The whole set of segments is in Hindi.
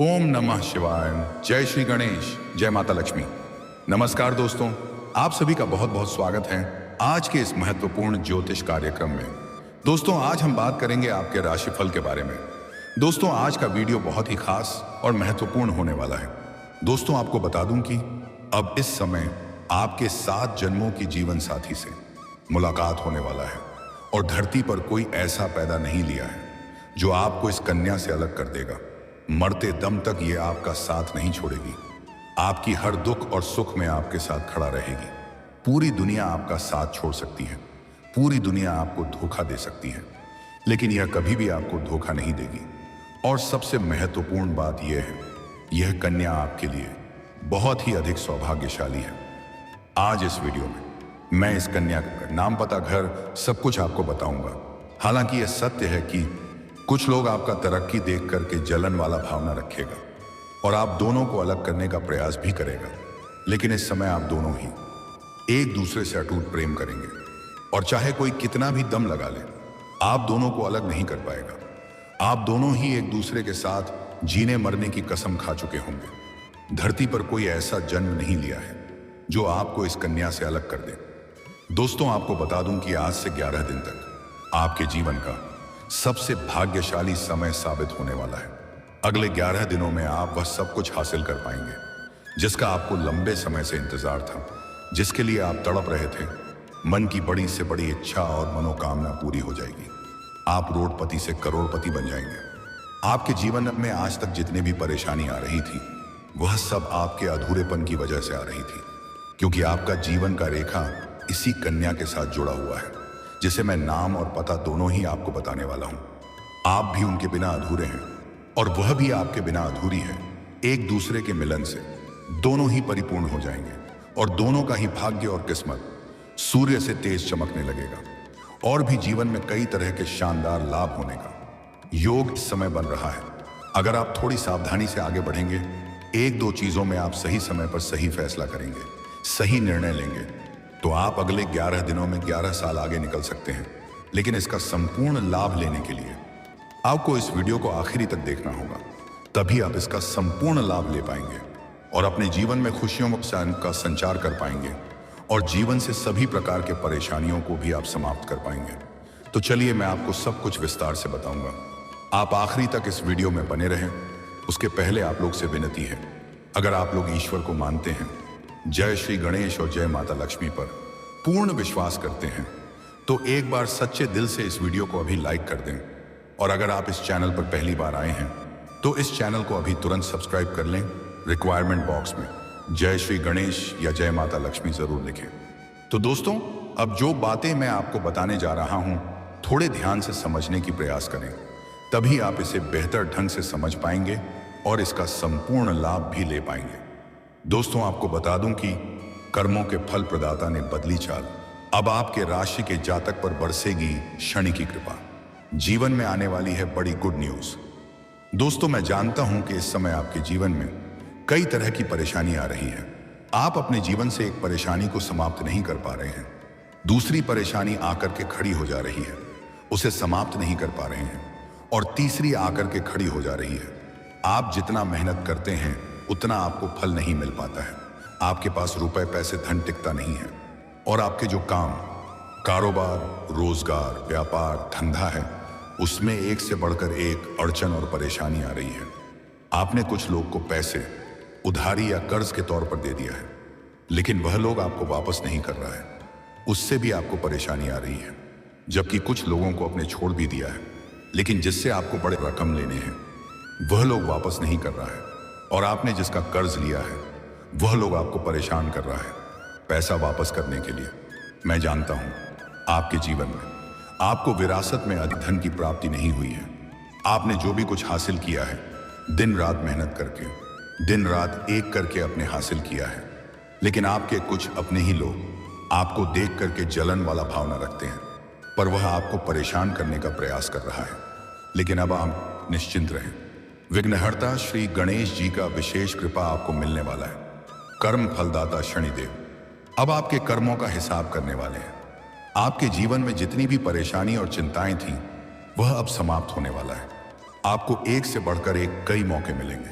ओम नमः शिवाय। जय श्री गणेश, जय माता लक्ष्मी। नमस्कार दोस्तों, आप सभी का बहुत बहुत स्वागत है आज के इस महत्वपूर्ण ज्योतिष कार्यक्रम में। दोस्तों, आज हम बात करेंगे आपके राशिफल के बारे में। दोस्तों, आज का वीडियो बहुत ही खास और महत्वपूर्ण होने वाला है। दोस्तों, आपको बता दूं कि अब इस समय आपके 7 जन्मों की जीवन साथी से मुलाकात होने वाला है और धरती पर कोई ऐसा पैदा नहीं लिया है जो आपको इस कन्या से अलग कर देगा। मरते दम तक ये आपका साथ नहीं छोड़ेगी। आपकी हर दुख और सुख में आपके साथ खड़ा रहेगी। पूरी दुनिया आपका साथ छोड़ सकती है, पूरी दुनिया आपको धोखा दे सकती है, लेकिन यह कभी भी आपको धोखा नहीं देगी। और सबसे महत्वपूर्ण बात यह है, यह कन्या आपके लिए बहुत ही अधिक सौभाग्यशाली है। आज इस वीडियो में मैं इस कन्या का नाम, पता, घर, सब कुछ आपको बताऊंगा। हालांकि यह सत्य है कि कुछ लोग आपका तरक्की देख करके जलन वाला भावना रखेगा और आप दोनों को अलग करने का प्रयास भी करेगा, लेकिन इस समय आप दोनों ही एक दूसरे से अटूट प्रेम करेंगे और चाहे कोई कितना भी दम लगा ले, आप दोनों को अलग नहीं कर पाएगा। आप दोनों ही एक दूसरे के साथ जीने मरने की कसम खा चुके होंगे। धरती पर कोई ऐसा जन्म नहीं लिया है जो आपको इस कन्या से अलग कर दे। दोस्तों, आपको बता दूं कि आज से 11 दिन तक आपके जीवन का सबसे भाग्यशाली समय साबित होने वाला है। अगले 11 दिनों में आप वह सब कुछ हासिल कर पाएंगे जिसका आपको लंबे समय से इंतजार था, जिसके लिए आप तड़प रहे थे। मन की बड़ी से बड़ी इच्छा और मनोकामना पूरी हो जाएगी। आप रोडपति से करोड़पति बन जाएंगे। आपके जीवन में आज तक जितने भी परेशानी आ रही थी, वह सब आपके अधूरेपन की वजह से आ रही थी, क्योंकि आपका जीवन का रेखा इसी कन्या के साथ जुड़ा हुआ है, जिसे मैं नाम और पता दोनों ही आपको बताने वाला हूं। आप भी उनके बिना अधूरे हैं और वह भी आपके बिना अधूरी है। एक दूसरे के मिलन से दोनों ही परिपूर्ण हो जाएंगे और दोनों का ही भाग्य और किस्मत सूर्य से तेज चमकने लगेगा। और भी जीवन में कई तरह के शानदार लाभ होने का योग इस समय बन रहा है। अगर आप थोड़ी सावधानी से आगे बढ़ेंगे, 1-2 चीजों में आप सही समय पर सही फैसला करेंगे, सही निर्णय लेंगे, तो आप अगले 11 दिनों में 11 साल आगे निकल सकते हैं। लेकिन इसका संपूर्ण लाभ लेने के लिए आपको इस वीडियो को आखिरी तक देखना होगा, तभी आप इसका संपूर्ण लाभ ले पाएंगे और अपने जीवन में खुशियों का संचार कर पाएंगे और जीवन से सभी प्रकार के परेशानियों को भी आप समाप्त कर पाएंगे। तो चलिए, मैं आपको सब कुछ विस्तार से बताऊंगा। आप आखिरी तक इस वीडियो में बने रहें। उसके पहले आप लोग से विनती है, अगर आप लोग ईश्वर को मानते हैं, जय श्री गणेश और जय माता लक्ष्मी पर पूर्ण विश्वास करते हैं, तो एक बार सच्चे दिल से इस वीडियो को अभी लाइक कर दें। और अगर आप इस चैनल पर पहली बार आए हैं, तो इस चैनल को अभी तुरंत सब्सक्राइब कर लें। रिक्वायरमेंट बॉक्स में जय श्री गणेश या जय माता लक्ष्मी जरूर लिखें। तो दोस्तों, अब जो बातें मैं आपको बताने जा रहा हूं, थोड़े ध्यान से समझने की प्रयास करें, तभी आप इसे बेहतर ढंग से समझ पाएंगे और इसका संपूर्ण लाभ भी ले पाएंगे। दोस्तों, आपको बता दूं कि कर्मों के फल प्रदाता ने बदली चाल। अब आपके राशि के जातक पर बरसेगी शनि की कृपा। जीवन में आने वाली है बड़ी गुड न्यूज। दोस्तों, मैं जानता हूं कि इस समय आपके जीवन में कई तरह की परेशानी आ रही है। आप अपने जीवन से एक परेशानी को समाप्त नहीं कर पा रहे हैं, दूसरी परेशानी आकर के खड़ी हो जा रही है, उसे समाप्त नहीं कर पा रहे हैं, और तीसरी आकर के खड़ी हो जा रही है। आप जितना मेहनत करते हैं उतना आपको फल नहीं मिल पाता है। आपके पास रुपए, पैसे, धन टिकता नहीं है और आपके जो काम, कारोबार, रोजगार, व्यापार, धंधा है, उसमें एक से बढ़कर एक अड़चन और परेशानी आ रही है। आपने कुछ लोग को पैसे उधारी या कर्ज के तौर पर दे दिया है, लेकिन वह लोग आपको वापस नहीं कर रहा है, उससे भी आपको परेशानी आ रही है। जबकि कुछ लोगों को आपने छोड़ भी दिया है, लेकिन जिससे आपको बड़े रकम लेने हैं, वह लोग वापस नहीं कर रहा है। और आपने जिसका कर्ज लिया है, वह लोग आपको परेशान कर रहा है पैसा वापस करने के लिए। मैं जानता हूं, आपके जीवन में आपको विरासत में अधिक धन की प्राप्ति नहीं हुई है। आपने जो भी कुछ हासिल किया है, दिन रात मेहनत करके, दिन रात एक करके अपने हासिल किया है, लेकिन आपके कुछ अपने ही लोग आपको देख करके जलन वाला भावना रखते हैं, पर वह आपको परेशान करने का प्रयास कर रहा है। लेकिन अब आप निश्चिंत रहें, विघ्नहर्ता श्री गणेश जी का विशेष कृपा आपको मिलने वाला है। कर्म फलदाता शनिदेव अब आपके कर्मों का हिसाब करने वाले हैं। आपके जीवन में जितनी भी परेशानी और चिंताएं थीं, वह अब समाप्त होने वाला है। आपको एक से बढ़कर एक कई मौके मिलेंगे।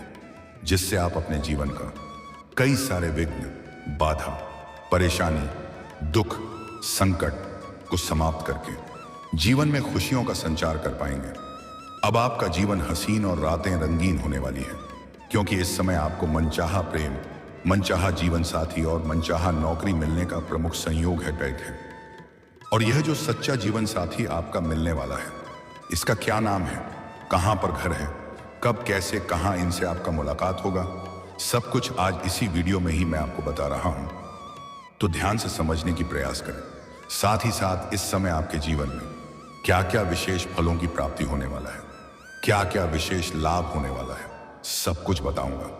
जिससे आप अपने जीवन का कई सारे विघ्न, बाधा, परेशानी, दुख, संकट को समाप्त करके जीवन में खुशियों का संचार कर पाएंगे। अब आपका जीवन हसीन और रातें रंगीन होने वाली है, क्योंकि इस समय आपको मनचाहा प्रेम, मनचाहा जीवन साथी और मनचाहा नौकरी मिलने का प्रमुख संयोग है, तय है। और यह जो सच्चा जीवन साथी आपका मिलने वाला है, इसका क्या नाम है, कहां पर घर है, कब, कैसे, कहां इनसे आपका मुलाकात होगा, सब कुछ आज इसी वीडियो में ही मैं आपको बता रहा हूं। तो ध्यान से समझने की प्रयास करें। साथ ही साथ इस समय आपके जीवन में क्या क्या विशेष फलों की प्राप्ति होने वाला है, क्या क्या विशेष लाभ होने वाला है, सब कुछ बताऊंगा।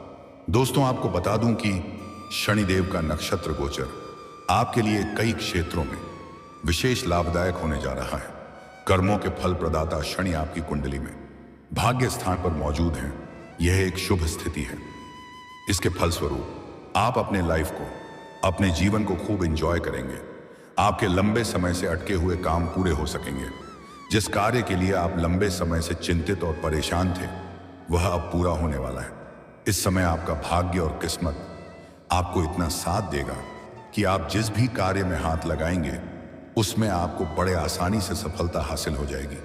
दोस्तों, आपको बता दूं कि शनिदेव का नक्षत्र गोचर आपके लिए कई क्षेत्रों में विशेष लाभदायक होने जा रहा है। कर्मों के फल प्रदाता शनि आपकी कुंडली में भाग्य स्थान पर मौजूद हैं। यह एक शुभ स्थिति है। इसके फलस्वरूप आप अपने लाइफ को, अपने जीवन को खूब एंजॉय करेंगे। आपके लंबे समय से अटके हुए काम पूरे हो सकेंगे। जिस कार्य के लिए आप लंबे समय से चिंतित और परेशान थे, वह अब पूरा होने वाला है। इस समय आपका भाग्य और किस्मत आपको इतना साथ देगा कि आप जिस भी कार्य में हाथ लगाएंगे, उसमें आपको बड़े आसानी से सफलता हासिल हो जाएगी।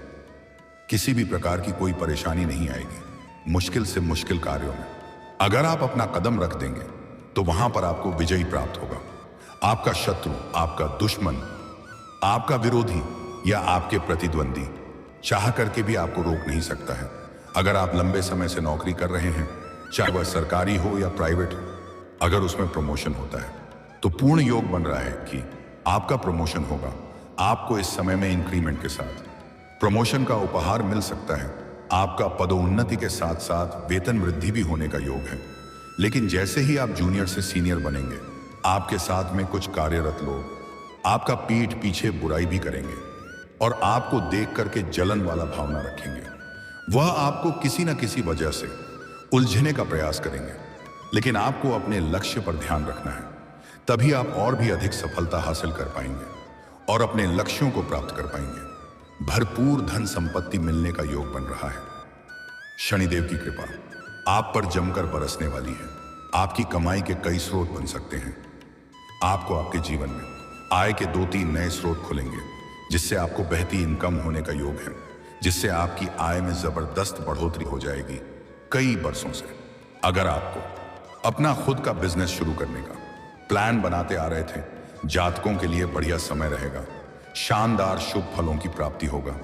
किसी भी प्रकार की कोई परेशानी नहीं आएगी। मुश्किल से मुश्किल कार्यों में अगर आप अपना कदम रख देंगे, तो वहां पर आपको विजय प्राप्त होगा। आपका शत्रु, आपका दुश्मन, आपका विरोधी या आपके प्रतिद्वंदी चाह करके भी आपको रोक नहीं सकता है। अगर आप लंबे समय से नौकरी कर रहे हैं, चाहे वह सरकारी हो या प्राइवेट हो, अगर उसमें प्रमोशन होता है, तो पूर्ण योग बन रहा है कि आपका प्रमोशन होगा। आपको इस समय में इंक्रीमेंट के साथ प्रमोशन का उपहार मिल सकता है। आपका पदोन्नति के साथ साथ वेतन वृद्धि भी होने का योग है। लेकिन जैसे ही आप जूनियर से सीनियर बनेंगे, आपके साथ में कुछ कार्यरत लोग आपका पीठ पीछे बुराई भी करेंगे और आपको देख करके जलन वाला भावना रखेंगे। वह आपको किसी न किसी वजह से उलझने का प्रयास करेंगे। लेकिन आपको अपने लक्ष्य पर ध्यान रखना है, तभी आप और भी अधिक सफलता हासिल कर पाएंगे और अपने लक्ष्यों को प्राप्त कर पाएंगे। भरपूर धन संपत्ति मिलने का योग बन रहा है। शनिदेव की कृपा आप पर जमकर बरसने वाली है। आपकी कमाई के कई स्रोत बन सकते हैं। आपको आपके जीवन में आय के 2-3 नए स्रोत खुलेंगे, जिससे आपको बहती इनकम होने का योग है, जिससे आपकी आय में जबरदस्त बढ़ोतरी हो जाएगी कई वर्षों से। अगर आपको अपना खुद का बिजनेस शुरू करने का प्लान बनाते आ रहे थे, जातकों के लिए बढ़िया समय रहेगा। शानदार शुभ फलों की प्राप्ति होगा।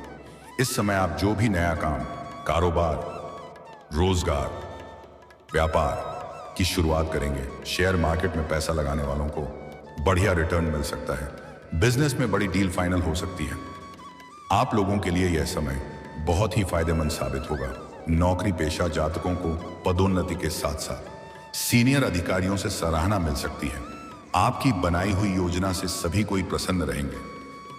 इस समय आप जो भी नया काम, कारोबार, रोजगार, व्यापार की शुरुआत करेंगे, शेयर मार्केट में पैसा लगाने वालों को बढ़िया रिटर्न मिल सकता है। बिजनेस में बड़ी डील फाइनल हो सकती है। आप लोगों के लिए यह समय बहुत ही फायदेमंद साबित होगा। नौकरी पेशा जातकों को पदोन्नति के साथ साथ सीनियर अधिकारियों से सराहना मिल सकती है। आपकी बनाई हुई योजना से सभी कोई प्रसन्न रहेंगे।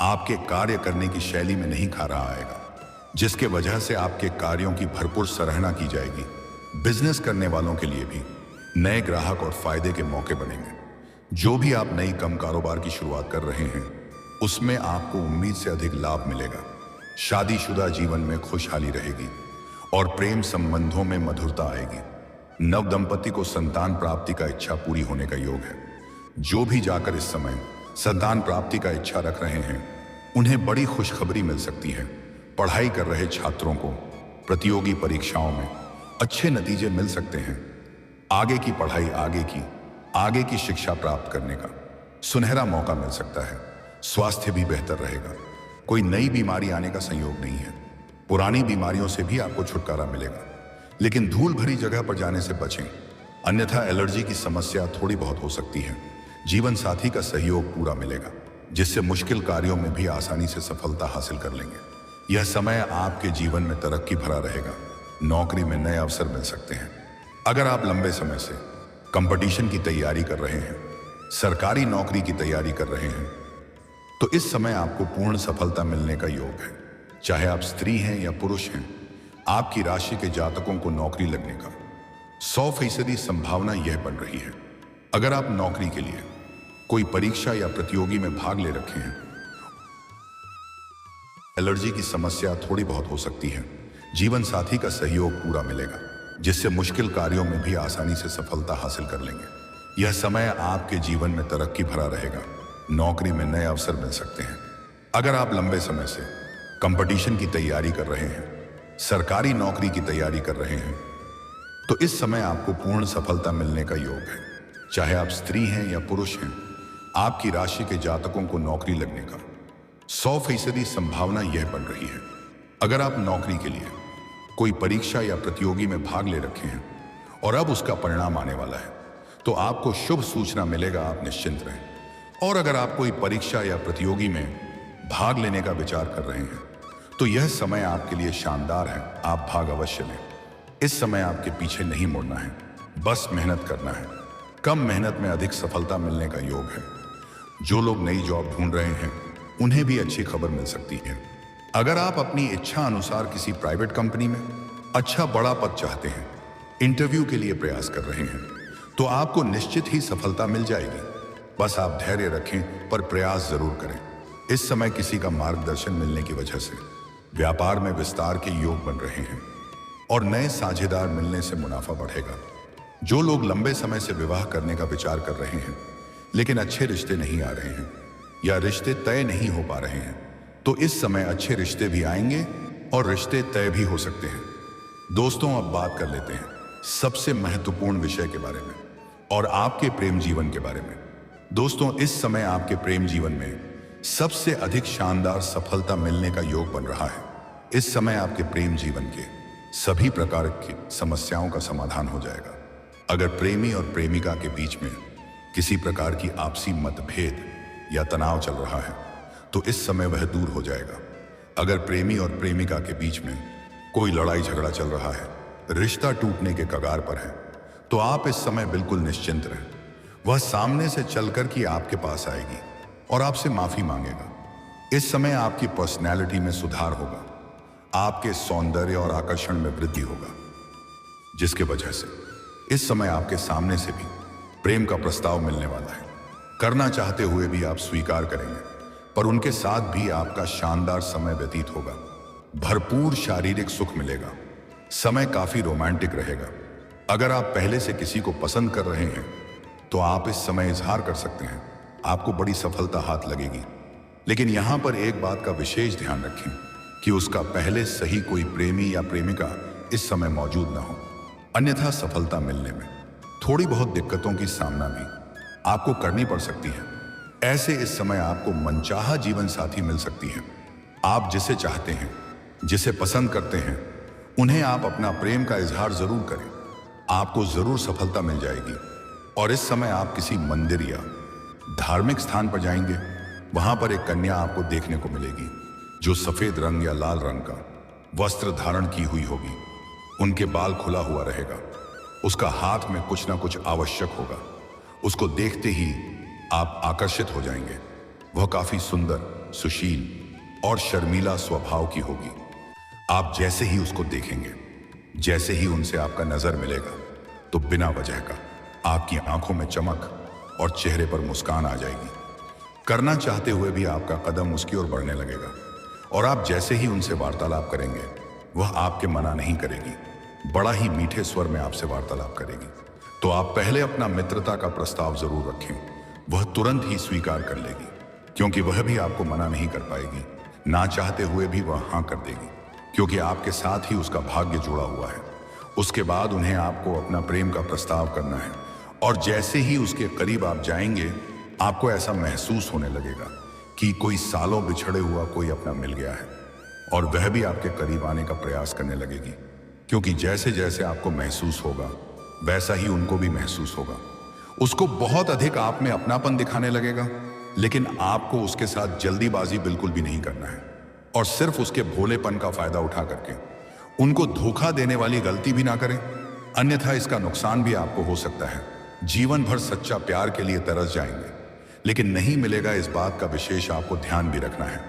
आपके कार्य करने की शैली में नहीं खा रहा आएगा, जिसके वजह से आपके कार्यों की भरपूर सराहना की जाएगी। बिजनेस करने वालों के लिए भी नए ग्राहक और फायदे के मौके बनेंगे। जो भी आप नई कम कारोबार की शुरुआत कर रहे हैं, उसमें आपको उम्मीद से अधिक लाभ मिलेगा। शादीशुदा जीवन में खुशहाली रहेगी और प्रेम संबंधों में मधुरता आएगी। नव दंपति को संतान प्राप्ति का इच्छा पूरी होने का योग है। जो भी जाकर इस समय संतान प्राप्ति का इच्छा रख रहे हैं, उन्हें बड़ी खुशखबरी मिल सकती है। पढ़ाई कर रहे छात्रों को प्रतियोगी परीक्षाओं में अच्छे नतीजे मिल सकते हैं। आगे की पढ़ाई, आगे की शिक्षा प्राप्त करने का सुनहरा मौका मिल सकता है। स्वास्थ्य भी बेहतर रहेगा। कोई नई बीमारी आने का संयोग नहीं है। पुरानी बीमारियों से भी आपको छुटकारा मिलेगा, लेकिन धूल भरी जगह पर जाने से बचें, अन्यथा एलर्जी की समस्या थोड़ी बहुत हो सकती है। जीवन साथी का सहयोग पूरा मिलेगा, जिससे मुश्किल कार्यों में भी आसानी से सफलता हासिल कर लेंगे। यह समय आपके जीवन में तरक्की भरा रहेगा। नौकरी में नए अवसर मिल सकते हैं। अगर आप लंबे समय से कंपटीशन की तैयारी कर रहे हैं, सरकारी नौकरी की तैयारी कर रहे हैं, तो इस समय आपको पूर्ण सफलता मिलने का योग है। चाहे आप स्त्री हैं या पुरुष हैं, आपकी राशि के जातकों को नौकरी लगने का 100% संभावना यह बन रही है। अगर आप नौकरी के लिए कोई परीक्षा या प्रतियोगी में भाग ले रखे हैं, एलर्जी की समस्या थोड़ी बहुत हो सकती है। जीवन साथी का सहयोग पूरा मिलेगा, जिससे मुश्किल कार्यों में भी आसानी से सफलता हासिल कर लेंगे। यह समय आपके जीवन में तरक्की भरा रहेगा। नौकरी में नए अवसर मिल सकते हैं। अगर आप लंबे समय से कंपटीशन की तैयारी कर रहे हैं, सरकारी नौकरी की तैयारी कर रहे हैं, तो इस समय आपको पूर्ण सफलता मिलने का योग है। चाहे आप स्त्री हैं या पुरुष हैं, आपकी राशि के जातकों को नौकरी लगने का 100% संभावना यह बन रही है। अगर आप नौकरी के लिए कोई परीक्षा या प्रतियोगी में भाग ले रखे हैं और अब उसका परिणाम आने वाला है, तो आपको शुभ सूचना मिलेगा, आप निश्चिंत रहें। और अगर आप कोई परीक्षा या प्रतियोगी में भाग लेने का विचार कर रहे हैं, तो यह समय आपके लिए शानदार है। आप भाग अवश्य लें। इस समय आपके पीछे नहीं मुड़ना है, बस मेहनत करना है। कम मेहनत में अधिक सफलता मिलने का योग है। जो लोग नई जॉब ढूंढ रहे हैं, उन्हें भी अच्छी खबर मिल सकती है। अगर आप अपनी इच्छा अनुसार किसी प्राइवेट कंपनी में अच्छा बड़ा पद चाहते हैं, इंटरव्यू के लिए प्रयास कर रहे हैं, तो आपको निश्चित ही सफलता मिल जाएगी। बस आप धैर्य रखें, पर प्रयास जरूर करें। इस समय किसी का मार्गदर्शन मिलने की वजह से व्यापार में विस्तार के योग बन रहे हैं और नए साझेदार मिलने से मुनाफा बढ़ेगा। जो लोग लंबे समय से विवाह करने का विचार कर रहे हैं, लेकिन अच्छे रिश्ते नहीं आ रहे हैं या रिश्ते तय नहीं हो पा रहे हैं, तो इस समय अच्छे रिश्ते भी आएंगे और रिश्ते तय भी हो सकते हैं। दोस्तों, अब बात कर लेते हैं सबसे महत्वपूर्ण विषय के बारे में और आपके प्रेम जीवन के बारे में। दोस्तों, इस समय आपके प्रेम जीवन में सबसे अधिक शानदार सफलता मिलने का योग बन रहा है। इस समय आपके प्रेम जीवन के सभी प्रकार की समस्याओं का समाधान हो जाएगा। अगर प्रेमी और प्रेमिका के बीच में किसी प्रकार की आपसी मतभेद या तनाव चल रहा है, तो इस समय वह दूर हो जाएगा। अगर प्रेमी और प्रेमिका के बीच में कोई लड़ाई झगड़ा चल रहा है, रिश्ता टूटने के कगार पर है, तो आप इस समय बिल्कुल निश्चिंत रहें। वह सामने से चलकर के आपके पास आएगी और आपसे माफी मांगेगा। इस समय आपकी पर्सनैलिटी में सुधार होगा, आपके सौंदर्य और आकर्षण में वृद्धि होगा, जिसके वजह से इस समय आपके सामने से भी प्रेम का प्रस्ताव मिलने वाला है। करना चाहते हुए भी आप स्वीकार करेंगे, पर उनके साथ भी आपका शानदार समय व्यतीत होगा। भरपूर शारीरिक सुख मिलेगा। समय काफी रोमांटिक रहेगा। अगर आप पहले से किसी को पसंद कर रहे हैं, तो आप इस समय इजहार कर सकते हैं। आपको बड़ी सफलता हाथ लगेगी। लेकिन यहां पर एक बात का विशेष ध्यान रखें कि उसका पहले सही कोई प्रेमी या प्रेमिका इस समय मौजूद ना हो, अन्यथा सफलता मिलने में थोड़ी बहुत दिक्कतों की सामना भी आपको करनी पड़ सकती है। ऐसे इस समय आपको मनचाहा जीवन साथी मिल सकती है। आप जिसे चाहते हैं, जिसे पसंद करते हैं, उन्हें आप अपना प्रेम का इजहार जरूर करें। आपको जरूर सफलता मिल जाएगी। और इस समय आप किसी मंदिर या धार्मिक स्थान पर जाएंगे, वहां पर एक कन्या आपको देखने को मिलेगी जो सफेद रंग या लाल रंग का वस्त्र धारण की हुई होगी। उनके बाल खुला हुआ रहेगा। उसका हाथ में कुछ ना कुछ आवश्यक होगा। उसको देखते ही आप आकर्षित हो जाएंगे। वह काफी सुंदर, सुशील और शर्मीला स्वभाव की होगी। आप जैसे ही उसको देखेंगे, जैसे ही उनसे आपका नजर मिलेगा, तो बिना वजह का आपकी आंखों में चमक और चेहरे पर मुस्कान आ जाएगी। करना चाहते हुए भी आपका कदम उसकी ओर बढ़ने लगेगा और आप जैसे ही उनसे वार्तालाप करेंगे, वह आपके मना नहीं करेगी। बड़ा ही मीठे स्वर में आपसे वार्तालाप करेगी। तो आप पहले अपना मित्रता का प्रस्ताव जरूर रखें। वह तुरंत ही स्वीकार कर लेगी, क्योंकि वह भी आपको मना नहीं कर पाएगी। ना चाहते हुए भी वह हाँ कर देगी, क्योंकि आपके साथ ही उसका भाग्य जुड़ा हुआ है। उसके बाद उन्हें आपको अपना प्रेम का प्रस्ताव करना है और जैसे ही उसके करीब आप जाएंगे, आपको ऐसा महसूस होने लगेगा कि कोई सालों बिछड़े हुआ कोई अपना मिल गया है और वह भी आपके करीब आने का प्रयास करने लगेगी, क्योंकि जैसे जैसे आपको महसूस होगा, वैसा ही उनको भी महसूस होगा। उसको बहुत अधिक आप में अपनापन दिखाने लगेगा, लेकिन आपको उसके साथ जल्दीबाजी बिल्कुल भी नहीं करना है और सिर्फ उसके भोलेपन का फायदा उठा करके उनको धोखा देने वाली गलती भी ना करें, अन्यथा इसका नुकसान भी आपको हो सकता है। जीवन भर सच्चा प्यार के लिए तरस जाएंगे, लेकिन नहीं मिलेगा, इस बात का विशेष आपको ध्यान भी रखना है।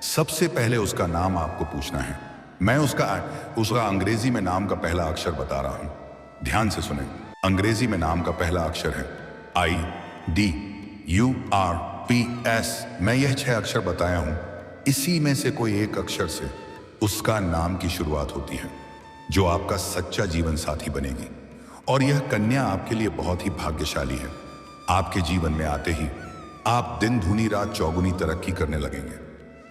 सबसे पहले उसका नाम आपको पूछना है। मैं उसका अंग्रेजी में नाम का पहला अक्षर बता रहा हूं, ध्यान से सुने। अंग्रेजी में नाम का पहला अक्षर है IDURPS। मैं यह 6 अक्षर बताया हूं, इसी में से कोई एक अक्षर से उसका नाम की शुरुआत होती है। जो आपका सच्चा जीवन साथी बनेगी। और यह कन्या आपके लिए बहुत ही भाग्यशाली है। आपके जीवन में आते ही आप दिन दूनी रात चौगुनी तरक्की करने लगेंगे।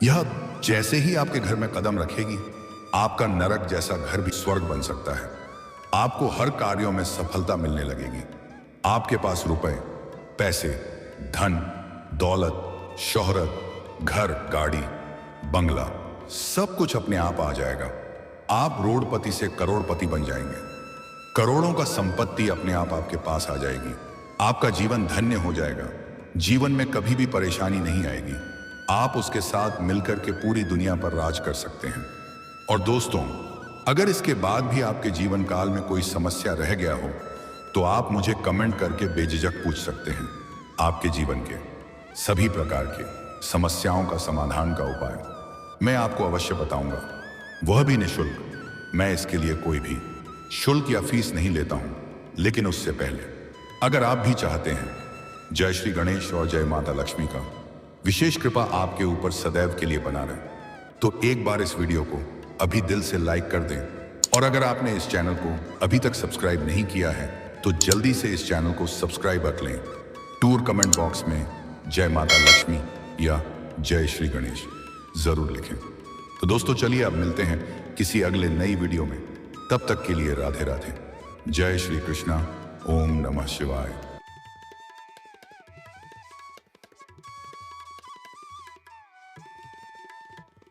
यह जैसे ही आपके घर में कदम रखेगी, आपका नरक जैसा घर भी स्वर्ग बन सकता है। आपको हर कार्यों में सफलता मिलने लगेगी। आपके पास रुपए, पैसे, धन, दौलत, शोहरत, घर, गाड़ी, बंगला सब कुछ अपने आप आ जाएगा। आप रोडपति से करोड़पति बन जाएंगे। करोड़ों का संपत्ति अपने आप आपके पास आ जाएगी। आपका जीवन धन्य हो जाएगा। जीवन में कभी भी परेशानी नहीं आएगी। आप उसके साथ मिलकर के पूरी दुनिया पर राज कर सकते हैं। और दोस्तों, अगर इसके बाद भी आपके जीवन काल में कोई समस्या रह गया हो तो आप मुझे कमेंट करके बेझिझक पूछ सकते हैं। आपके जीवन के सभी प्रकार के समस्याओं का समाधान का उपाय मैं आपको अवश्य बताऊंगा, वह भी निःशुल्क। मैं इसके लिए कोई भी शुल्क या फीस नहीं लेता हूं। लेकिन उससे पहले अगर आप भी चाहते हैं जय श्री गणेश और जय माता लक्ष्मी का विशेष कृपा आपके ऊपर सदैव के लिए बना रहे, तो एक बार इस वीडियो को अभी दिल से लाइक कर दें। और अगर आपने इस चैनल को अभी तक सब्सक्राइब नहीं किया है तो जल्दी से इस चैनल को सब्सक्राइब कर लें। टूर कमेंट बॉक्स में जय माता लक्ष्मी या जय श्री गणेश जरूर लिखें। तो दोस्तों, चलिए अब मिलते हैं किसी अगले नई वीडियो में। तब तक के लिए राधे राधे। जय श्री कृष्णा। ओम नमः शिवाय।